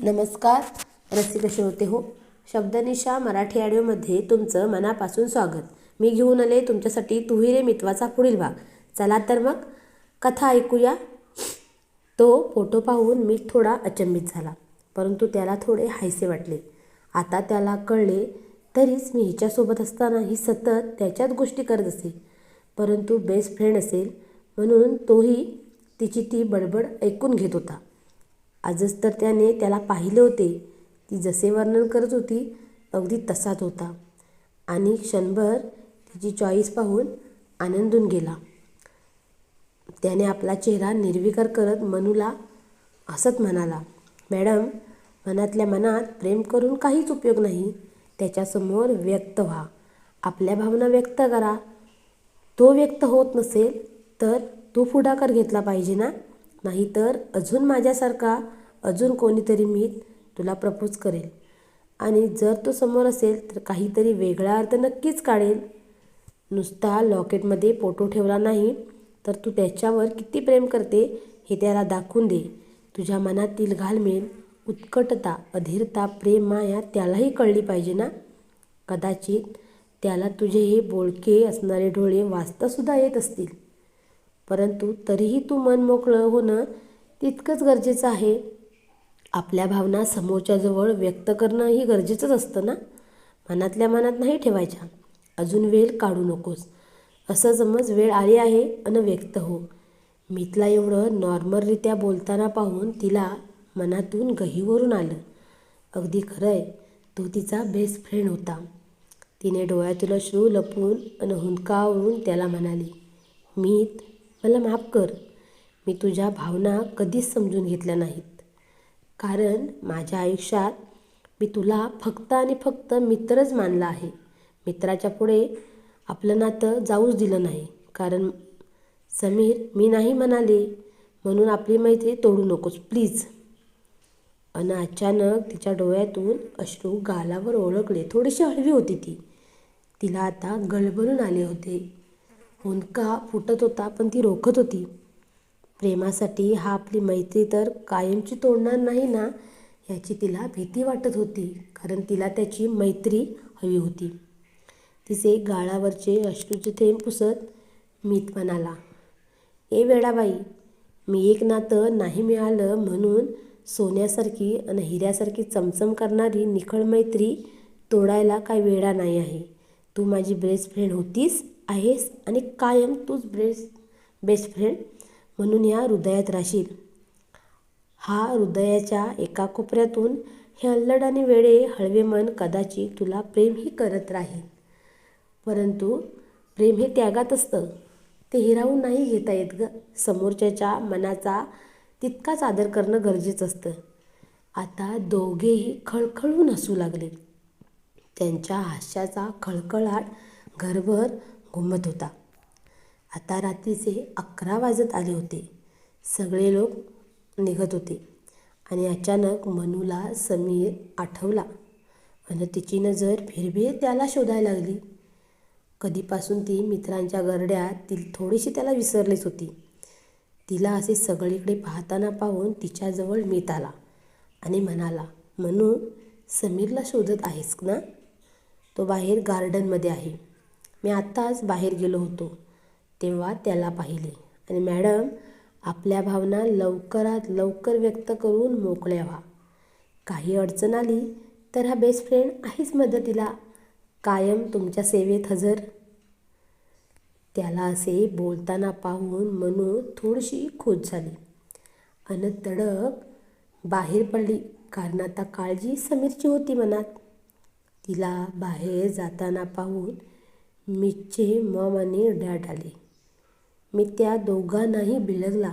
नमस्कार रसिक श्रोते हो. शब्दनिशा मराठी ऑडिओमध्ये तुमचं मनापासून स्वागत. मी घेऊन आले तुमच्यासाठी तुही रे मितवाचा पुढील भाग. चला तर मग कथा ऐकूया. तो फोटो पाहून मी थोडा अचंबित झाला, परंतु त्याला थोडे हायसे वाटले. आता त्याला कळले तरीच मी हिच्यासोबत असताना ही सतत त्याच्याच गोष्टी करत असे, परंतु बेस्ट फ्रेंड असेल म्हणून तोही तिची ती बडबड ऐकून घेत होता. आजच तर त्याने त्याला पाहिले होते. ती जसे वर्णन करत होती अगदी तसाच होता आणि क्षणभर तिची चॉईस पाहून आनंदून गेला. त्याने आपला चेहरा निर्विकार करत मनूला हसत म्हणाला, मॅडम, मनातल्या मनात प्रेम करून काहीच उपयोग नाही. त्याच्यासमोर व्यक्त व्हा, आपल्या भावना व्यक्त करा. तो व्यक्त होत नसेल तर तू पुढाकार घेतला पाहिजे ना. नाहीतर अजून माझ्यासारखा अजून कोणीतरी मी तुला प्रपोज करेल आणि जर तो समोर असेल तर काहीतरी वेगळा अर्थ नक्कीच काढेल. नुसता लॉकेटमध्ये फोटो ठेवला नाही तर तू त्याच्यावर किती प्रेम करते हे त्याला दाखवून दे. तुझ्या मनातील घालमेल, उत्कटता, अधीरता, प्रेम, माया त्यालाही कळली पाहिजे ना. कदाचित त्याला तुझे हे बोलके असणारे डोळे वाचतासुद्धा येत असतील, परंतु तरीही तू मन मोकळं होणं तितकंच गरजेचं आहे. आपल्या भावना समोरच्याजवळ व्यक्त करणंही गरजेचंच असतं ना. मनातल्या मनात नाही ठेवायच्या. अजून वेळ काढू नकोस. असं समज वेळ आली आहे अन व्यक्त हो. मितला एवढं नॉर्मलरित्या बोलताना पाहून तिला मनातून गहिवरून आलं. अगदी खरं आहे, तो तिचा बेस्ट फ्रेंड होता. तिने डोळ्यातील अश्रू लपवून अन हुंदकावरून त्याला म्हणाली, मीत, मला माफ कर. मी तुझ्या भावना कधीच समजून घेतल्या नाहीत. कारण माझ्या आयुष्यात मी तुला फक्त आणि फक्त मित्रच मानला आहे. मित्राच्या पुढे आपलं नातं जाऊच दिलं नाही. कारण समीर, मी नाही म्हणाले म्हणून आपली मैत्री तोडू नकोस प्लीज. अन अचानक तिच्या डोळ्यातून अश्रू गालावर ओळखले. थोडीशी हळवी होती ती. तिला आता गळभरून आले होते. हुंदका फुटत होता पण ती रोखत होती. प्रेमासाठी हा आपली मैत्री तर कायमची तोडणार नाही ना याची तिला भीती वाटत होती. कारण तिला त्याची मैत्री हवी होती. तिचे गाळावरचे अश्रूचे थेंब पुसत मीत म्हणाला, ए वेडाबाई, मी एक नातं नाही मिळालं म्हणून सोन्यासारखी आणि हिऱ्यासारखी चमचम करणारी निखळ मैत्री तोडायला काय वेडा नाही आहे. तू माझी बेस्ट फ्रेंड होतीस, आहेस आणि कायम तूच बेस्ट फ्रेंड म्हणून या हृदयात राहशील. हा हृदयाच्या एका कोपऱ्यातून हे अल्लड आणि वेडे हळवे मन कदाचित तुला प्रेमही करत राहील, परंतु प्रेम हे त्यागात असतं. ते हिरावून नाही घेता येत ग. समोरच्याच्या मनाचा तितकाच आदर करणं गरजेचं असतं. आता दोघेही खळखळून हसू लागले. त्यांच्या हास्याचा खळखळाट घरभर घुमत होता. आता रात्रीचे 11 वाजत आले होते. सगळे लोक निघत होते आणि अचानक मनूला समीर आठवला आणि तिची नजर फिरभीर त्याला शोधायला लागली. कधीपासून ती मित्रांच्या गरड्यात ती थोडीशी त्याला विसरलीच होती. तिला असे सगळीकडे पाहताना पाहून तिच्याजवळ मीत आला आणि म्हणाला, मनू, समीरला शोधत आहेस ना. तो बाहेर गार्डनमध्ये आहे. मी आत्ताच बाहेर गेलो होतो तेव्हा त्याला पाहिले. आणि मॅडम, आपल्या भावना लवकरात लवकर व्यक्त करून मोकळ्या व्हा. काही अडचण आली तर हा बेस्ट फ्रेंड आहेच मदतीला, कायम तुमच्या सेवेत हजर. त्याला असे बोलताना पाहून मनू थोडीशी खुश झाली अन तडक बाहेर पडली. कारण आता काळजी समीरची होती मनात. तिला बाहेर जाताना पाहून मीतचे मॉम आणि डॅड आले. मी त्या दोघांनाही बिलगला.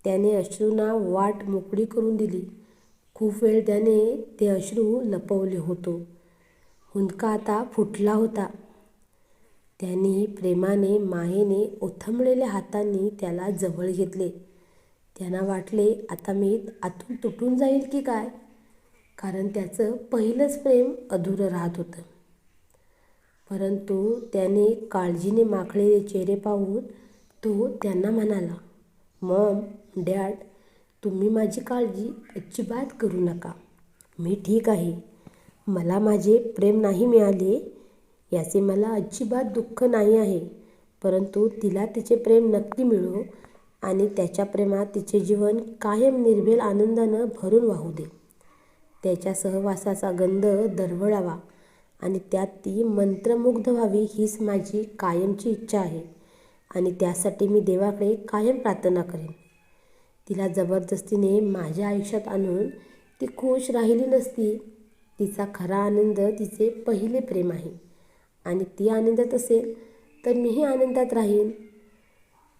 त्याने अश्रूंना वाट मोकळी करून दिली. खूप वेळ त्याने ते अश्रू लपवले होतो. हुंदका आता फुटला होता. त्यांनी प्रेमाने, मायेने ओथंबलेल्या हातांनी त्याला जवळ घेतले. त्यांना वाटले आता मीत आतून तुटून जाईल की काय, कारण त्याचं पहिलंच प्रेम अधुरं राहत होतं. परंतु त्याने काळजीने माखलेले चेहरे पाहून तो त्यांना म्हणाला, मॉम, डॅड, तुम्ही माझी काळजी अजिबात करू नका. मी ठीक आहे. मला माझे प्रेम नाही मिळाले याचे मला अजिबात दुःख नाही आहे. परंतु तिला तिचे प्रेम नक्की मिळो आणि त्याच्या प्रेमात तिचे जीवन कायम निर्भेळ आनंदानं भरून वाहू दे. त्याच्या सहवासाचा गंध दरवळावा आणि त्यात ती मंत्रमुग्ध व्हावी हीच माझी कायमची इच्छा आहे आणि त्यासाठी मी देवाकडे कायम प्रार्थना करेन. तिला जबरदस्तीने माझ्या आयुष्यात आणून ती खुश राहिली नसती. तिचा खरा आनंद तिचे पहिले प्रेम आहे आणि ती आनंदात असेल तर मीही आनंदात राहीन.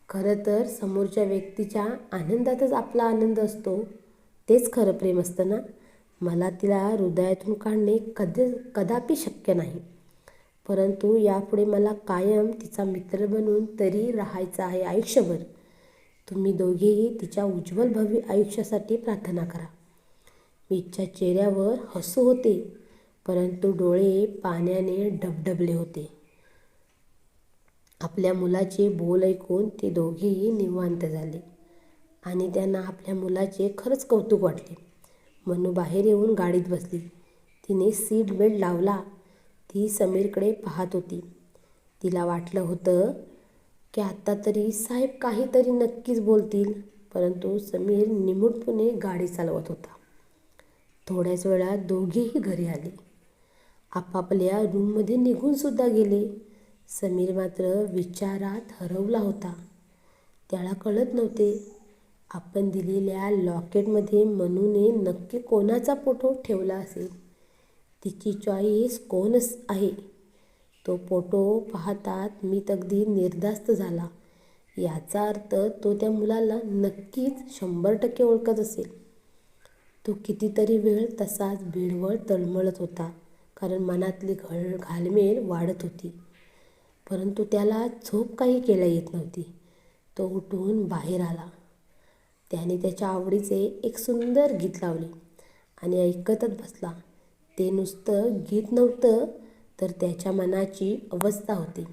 खरं तर समोरच्या व्यक्तीच्या आनंदातच आपला आनंद असतो. तेच खरं प्रेम असतं ना. मला तिला हृदयातून काढणे कदापि शक्य नाही. परंतु यापुढे मला कायम तिचा मित्र बनून तरी राहायचं आहे आयुष्यभर. तुम्ही दोघेही तिच्या उज्ज्वल भव्य आयुष्यासाठी प्रार्थना करा. मीच्या चेहऱ्यावर हसू होते, परंतु डोळे पाण्याने डबडबले होते. आपल्या मुलाचे बोल ऐकून ते दोघेही निवांत झाले आणि त्यांना आपल्या मुलाचे खरंच कौतुक वाटले. मनू बाहेर येऊन गाडीत बसली. तिने सीट बेल्ट लावला. ती समीरकडे पाहत होती. तिला वाटलं होतं की आता तरी साहेब काहीतरी नक्कीच बोलतील, परंतु समीर निमूटपणे गाडी चालवत होता. थोड्याच वेळात दोघेही घरी आले. आपापल्या रूममध्ये निघूनसुद्धा गेले. समीर मात्र विचारात हरवला होता. त्याला कळत नव्हते आपण दिलेल्या लॉकेटमध्ये मनूने नक्की कोणाचा फोटो ठेवला असेल. तिची चॉईस कोणच आहे. तो फोटो पाहतात मीत अगदी निर्धास्त झाला. याचा अर्थ तो त्या मुलाला नक्कीच 100% ओळखत असेल. तो कितीतरी वेळ तसाच बेडवर तळमळत होता, कारण मनातली घालमेल वाढत होती. परंतु त्याला झोप काही केल्या येत नव्हती. तो उठून बाहेर आला. त्याने त्याच्या आवडीचे एक सुंदर गीत लावले आणि ऐकतच बसला. ते नुसतं गीत नव्हतं, तर त्याच्या मनाची अवस्था होती.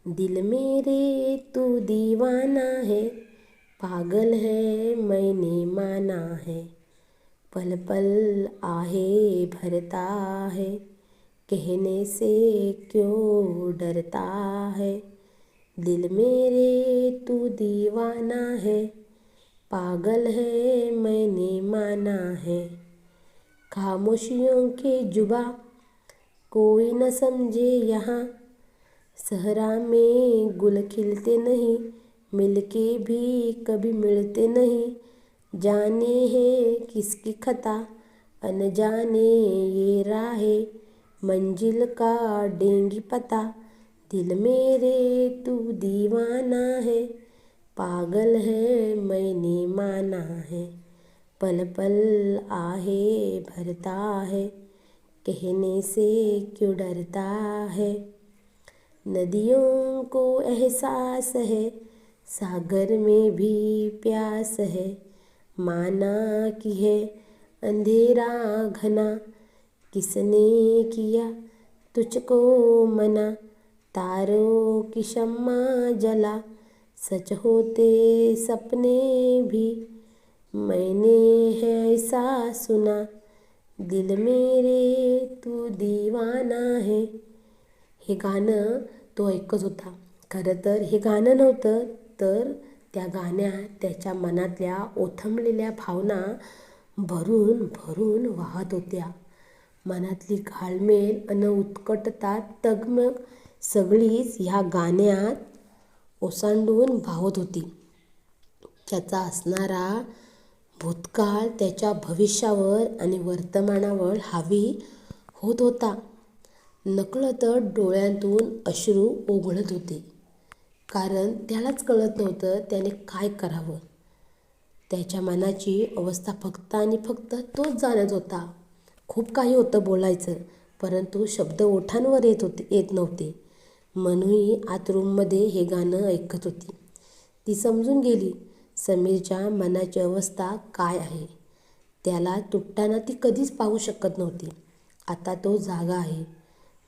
दिल मेरे तू दीवाना है, पागल है मैंने माना है, पल पल आहे भरता है, कहने से क्यों डरता है. दिल मेरे तू दीवाना है, पागल है मैंने माना है, खामोशियों के जुबा कोई न समझे यहाँ, सहरा में गुल खिलते नहीं, मिलके भी कभी मिलते नहीं, जाने है किसकी खता, अनजाने ये राहें, मंजिल का देंगी पता. दिल मेरे तू दीवाना है, पागल है मैंने माना है, पल पल आहे भरता है, कहने से क्यों डरता है. नदियों को एहसास है, सागर में भी प्यास है, माना कि है अंधेरा घना, किसने किया तुझको मना, तारों की शम्मा जला, सच होते सपने भी, मैंने है ऐसा सुना, दिल मेरे तू दीवाना है. हे गाणं तो ऐकत होता. खरं तर हे गाणं नव्हतं, तर त्या गाण्यात त्याच्या मनातल्या ओथंबलेल्या भावना भरून भरून वाहत होत्या. मनातली घालमेल अन उत्कटता तगमग सगळीच ह्या गाण्यात ओसांडून वाहत होती. त्याचा असणारा भूतकाळ त्याच्या भविष्यावर आणि वर्तमानावर हावी होत होता. नकळत डोळ्यांतून अश्रू ओघळत होते, कारण त्यालाच कळत नव्हतं त्याने काय करावं. त्याच्या मनाची अवस्था फक्त आणि फक्त तोच जाणत होता. खूप काही होतं बोलायचं, परंतु शब्द ओठांवर येत नव्हते. मनूही आत रूममध्ये हे गाणं ऐकत होती. ती समजून गेली समीरच्या मनाची अवस्था काय आहे. त्याला तुटताना ती कधीच पाहू शकत नव्हती. आता तो जागा आहे,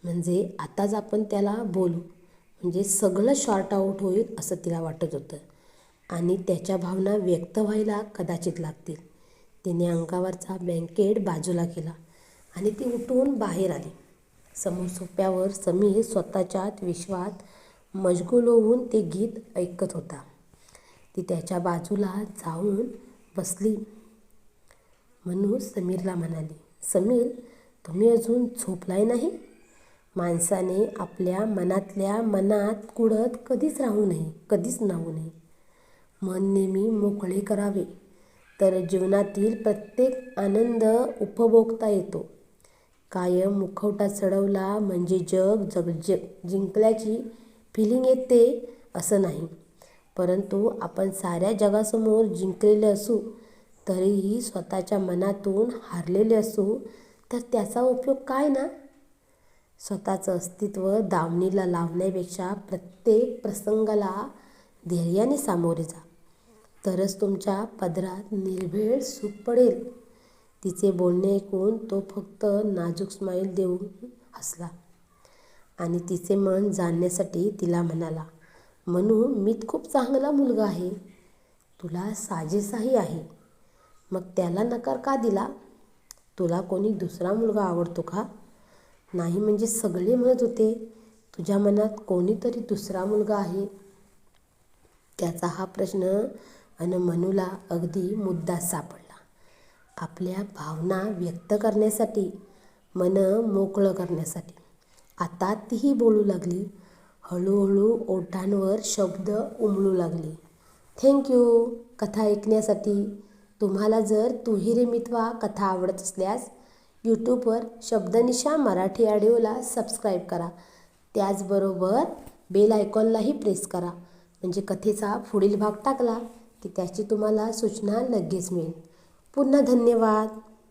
म्हणजे आताच आपण त्याला बोलू, म्हणजे सगळं शॉर्ट आऊट होईल असं तिला वाटत होतं. आणि त्याच्या भावना व्यक्त व्हायला कदाचित लागतील. तिने अंगावरचा ब्लँकेट बाजूला केला आणि ती उठून बाहेर आली. समोर सोफ्यावर समीर स्वतःच्याच विश्वात मशगूल होऊन ते गीत ऐकत होता. ती त्याच्या बाजूला जाऊन बसली. मनू समीरला म्हणाली, समीर, तुम्ही अजून झोपलाय नाही? माणसाने आपल्या मनातल्या मनात कुढत कधीच राहू नये. मन नेहमी मोकळे करावे, तर जीवनातील प्रत्येक आनंद उपभोगता येतो. कायम मुखवटा चढवला म्हणजे जग जिंकल्याची फिलिंग येते असं नाही. परंतु आपण साऱ्या जगासमोर जिंकलेले असू तरीही स्वतःच्या मनातून हारलेले असू तर त्याचा उपयोग काय ना? स्वतःचं अस्तित्व दावणीला लावण्यापेक्षा प्रत्येक प्रसंगाला धैर्याने सामोरे जा, तरच तुमच्या पदरात निर्भेळ सुख पडेल. तिचे बोलणे ऐकून तो फक्त नाजूक स्माईल देऊन हसला आणि तिचे मन जाणण्यासाठी तिला म्हणाला, मनू, मी खूप चांगला मुलगा आहे. तुला साजेसाही आहे. मग त्याला नकार का दिला? तुला कोणी दुसरा मुलगा आवडतो का? नाही म्हणजे सगळे म्हणत होते तुझ्या मनात कोणीतरी दुसरा मुलगा आहे. त्याचा हा प्रश्न मनूला अगदी मुद्दा सापडला. आपल्या भावना व्यक्त करण्यासाठी, मन मोकळं करण्यासाठी. आता तीही बोलू लागली. हळूहळू ओठांवर शब्द उमलू लागले. थँक्यू कथा ऐकण्यासाठी. तुम्हाला जर तू ही रे मितवा कथा आवडत असल्यास यूट्यूबवर शब्दनिशा मराठी ऑडिओला सबस्क्राईब करा. त्याचबरोबर बेल आयकॉनलाही प्रेस करा, म्हणजे कथेचा पुढील भाग टाकला की त्याची तुम्हाला सूचना लगेच मिळेल. पुन्हा धन्यवाद.